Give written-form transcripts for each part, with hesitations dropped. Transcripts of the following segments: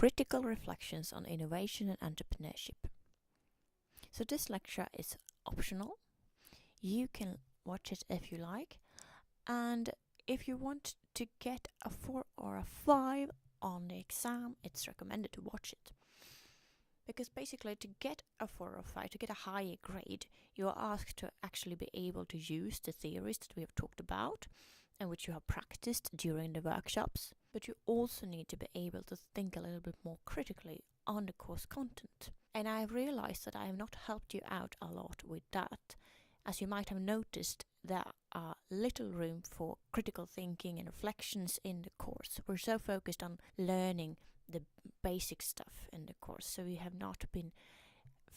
Critical Reflections on Innovation and Entrepreneurship. So this lecture is optional. You can watch it if you like, and if you want to get a 4 or a 5 on the exam, it's recommended to watch it. Because basically to get a 4 or 5, to get a higher grade, you are asked to actually be able to use the theories that we have talked about and which you have practiced during the workshops. But you also need to be able to think a little bit more critically on the course content. And I have realized that I have not helped you out a lot with that. As you might have noticed, there are little room for critical thinking and reflections in the course. We're so focused on learning the basic stuff in the course, so we have not been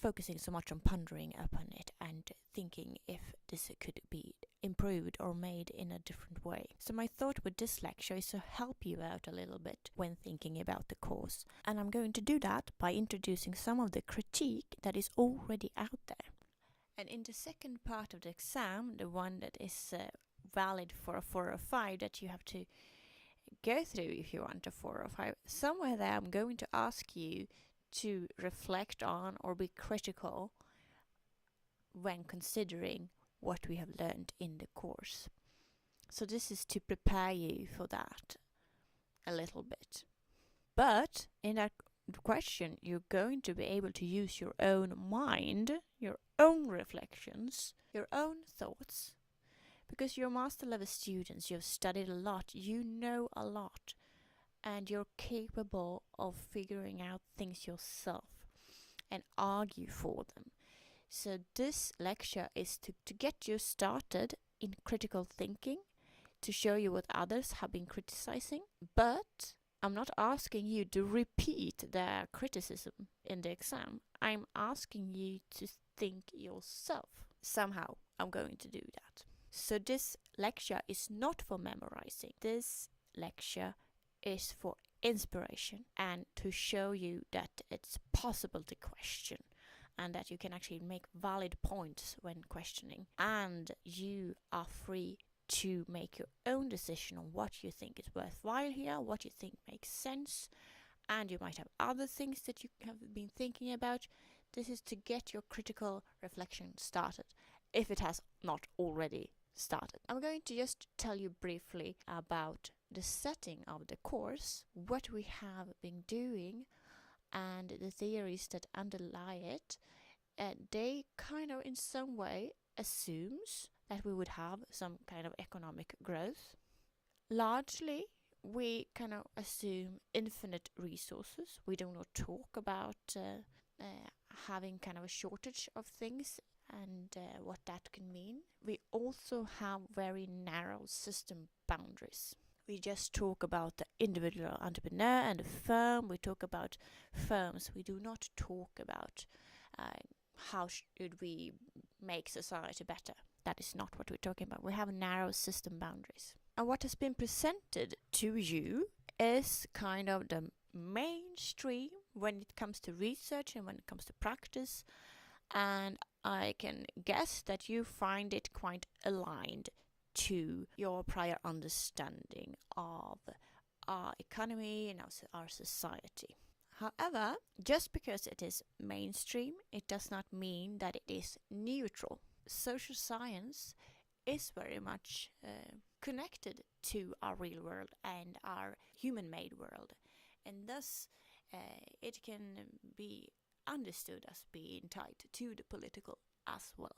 focusing so much on pondering upon it and thinking if this could be improved or made in a different way. So my thought with this lecture is to help you out a little bit when thinking about the course. And I'm going to do that by introducing some of the critique that is already out there. And in the second part of the exam, the one that is valid for a 4 or 5 that you have to go through if you want a 4 or 5, somewhere there I'm going to ask you to reflect on or be critical when considering what we have learned in the course. So this is to prepare you for that a little bit. But in that question, you're going to be able to use your own mind, your own reflections, your own thoughts, because you're master level students, you've studied a lot, you know a lot, and you're capable of figuring out things yourself and argue for them. So this lecture is to get you started in critical thinking, to show you what others have been criticizing, but I'm not asking you to repeat their criticism in the exam. I'm asking you to think yourself. Somehow I'm going to do that. So this lecture is not for memorizing. This lecture is for inspiration and to show you that it's possible to question and that you can actually make valid points when questioning. And you are free to make your own decision on what you think is worthwhile here, what you think makes sense, and you might have other things that you have been thinking about. This is to get your critical reflection started, if it has not already started. I'm going to just tell you briefly about the setting of the course, what we have been doing, and the theories that underlie it. They kind of in some way assumes that we would have some kind of economic growth. Largely, we kind of assume infinite resources. We do not talk about having kind of a shortage of things and what that can mean. We also have very narrow system boundaries. We just talk about the individual entrepreneur and the firm. We talk about firms. We do not talk about how should we make society better. That is not what we're talking about. We have narrow system boundaries. And what has been presented to you is kind of the mainstream when it comes to research and when it comes to practice. And I can guess that you find it quite aligned to your prior understanding of our economy and our society. However, just because it is mainstream, it does not mean that it is neutral. Social science is very much connected to our real world and our human-made world, and thus it can be understood as being tied to the political as well.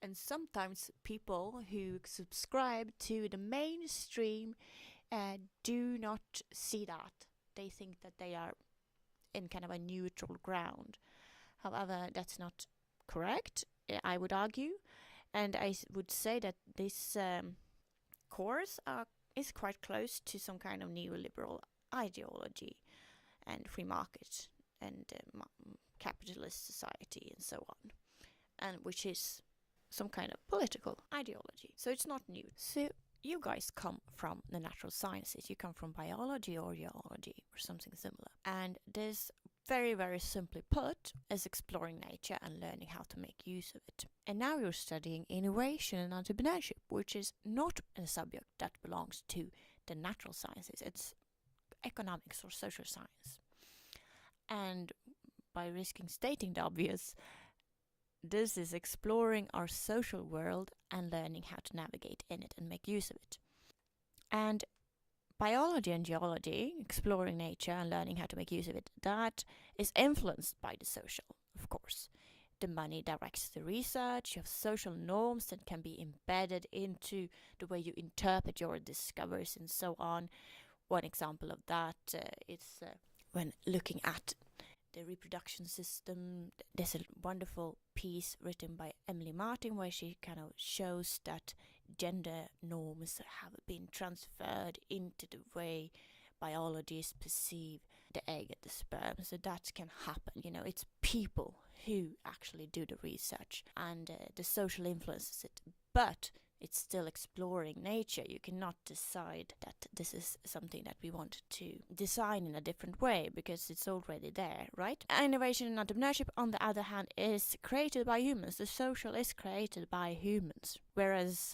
And sometimes people who subscribe to the mainstream do not see that. They think that they are in kind of a neutral ground. However, that's not correct, I would argue. And I would say that this course is quite close to some kind of neoliberal ideology and free market and capitalist society and so on, and which is some kind of political ideology. So it's not new. So you guys come from the natural sciences. You come from biology or geology or something similar. And this, very, very simply put, is exploring nature and learning how to make use of it. And now you're studying innovation and entrepreneurship, which is not a subject that belongs to the natural sciences. It's economics or social science. And by risking stating the obvious, this is exploring our social world and learning how to navigate in it and make use of it. And biology and geology, exploring nature and learning how to make use of it, that is influenced by the social, of course. The money directs the research, you have social norms that can be embedded into the way you interpret your discoveries and so on. One example of that is when looking at the reproduction system. There's a wonderful piece written by Emily Martin where she kind of shows that gender norms have been transferred into the way biologists perceive the egg and the sperm. So that can happen. It's people who actually do the research, and the social influences it. But it's still exploring nature. You cannot decide that this is something that we want to design in a different way because it's already there, right? Innovation and entrepreneurship, on the other hand, is created by humans. The social is created by humans, whereas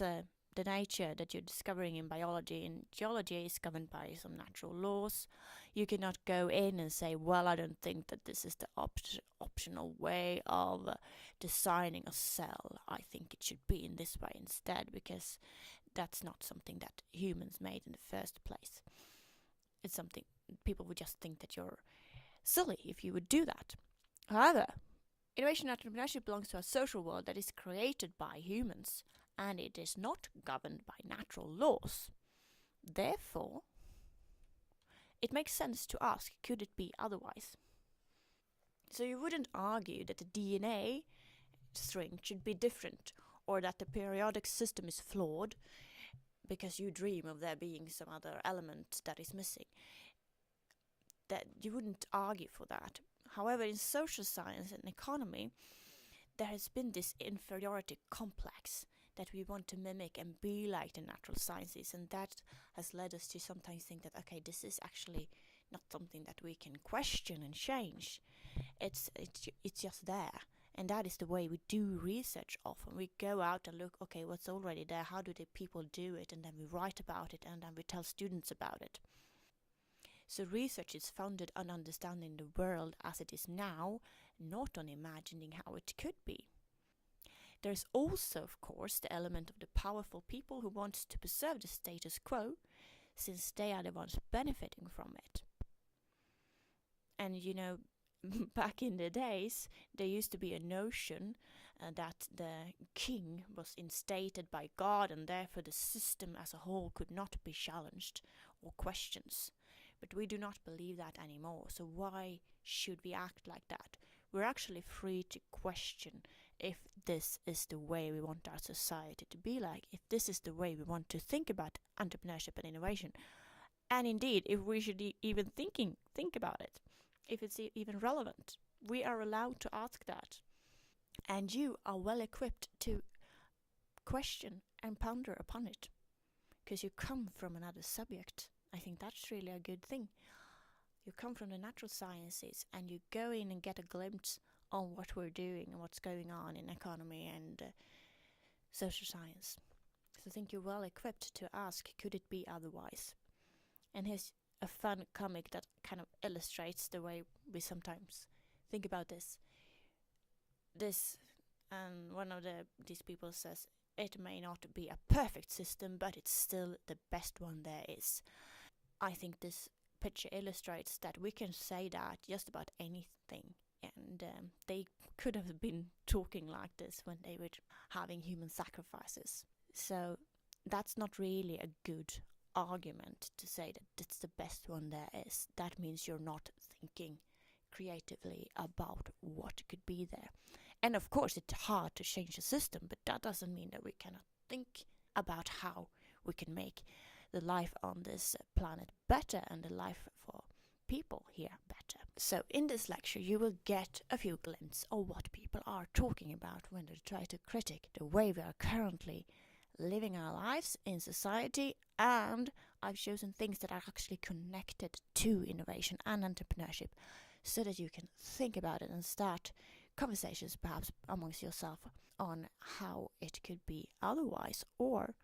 the nature that you're discovering in biology and geology is governed by some natural laws. You cannot go in and say, well, I don't think that this is the optional way of designing a cell. I think it should be in this way instead, because that's not something that humans made in the first place. It's something people would just think that you're silly if you would do that. However, innovation and entrepreneurship belongs to a social world that is created by humans, and it is not governed by natural laws. Therefore, it makes sense to ask, could it be otherwise? So you wouldn't argue that the DNA string should be different, or that the periodic system is flawed because you dream of there being some other element that is missing. That you wouldn't argue for that. However, in social science and economy, there has been this inferiority complex that we want to mimic and be like the natural sciences, and that has led us to sometimes think that, okay, this is actually not something that we can question and change. It's just there. And that is the way we do research often. We go out and look, okay, what's already there? How do the people do it? And then we write about it, and then we tell students about it. So research is founded on understanding the world as it is now, not on imagining how it could be. There's also, of course, the element of the powerful people who want to preserve the status quo, since they are the ones benefiting from it. And back in the days, there used to be a notion that the king was instated by God, and therefore the system as a whole could not be challenged or questioned. But we do not believe that anymore, so why should we act like that? We're actually free to question if this is the way we want our society to be like, if this is the way we want to think about entrepreneurship and innovation, and indeed, if we should even think about it, if it's even relevant. We are allowed to ask that. And you are well equipped to question and ponder upon it, because you come from another subject. I think that's really a good thing. You come from the natural sciences and you go in and get a glimpse on what we're doing and what's going on in economy and social science. So I think you're well equipped to ask, could it be otherwise? And here's a fun comic that kind of illustrates the way we sometimes think about this. And one of these people says, it may not be a perfect system, but it's still the best one there is. I think this picture illustrates that we can say that just about anything. And they could have been talking like this when they were having human sacrifices. So that's not really a good argument to say that it's the best one there is. That means you're not thinking creatively about what could be there. And of course, it's hard to change a system, but that doesn't mean that we cannot think about how we can make the life on this planet better and the life for people here better. So in this lecture, you will get a few glimpses of what people are talking about when they try to critique the way we are currently living our lives in society, and I've chosen things that are actually connected to innovation and entrepreneurship so that you can think about it and start conversations perhaps amongst yourself on how it could be otherwise. Or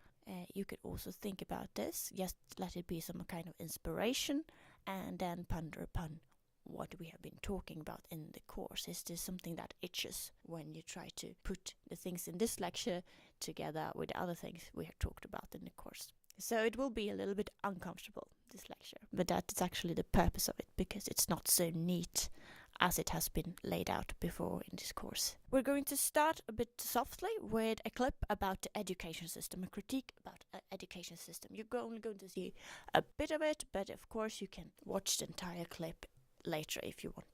you could also think about this, just let it be some kind of inspiration, and then ponder upon what we have been talking about in the course? Is this something that itches when you try to put the things in this lecture together with the other things we have talked about in the course? So it will be a little bit uncomfortable, this lecture, but that is actually the purpose of it, because it's not so neat as it has been laid out before in this course. We're going to start a bit softly with a clip about the education system, a critique about the education system. You're only going to see a bit of it, but of course you can watch the entire clip later if you want to.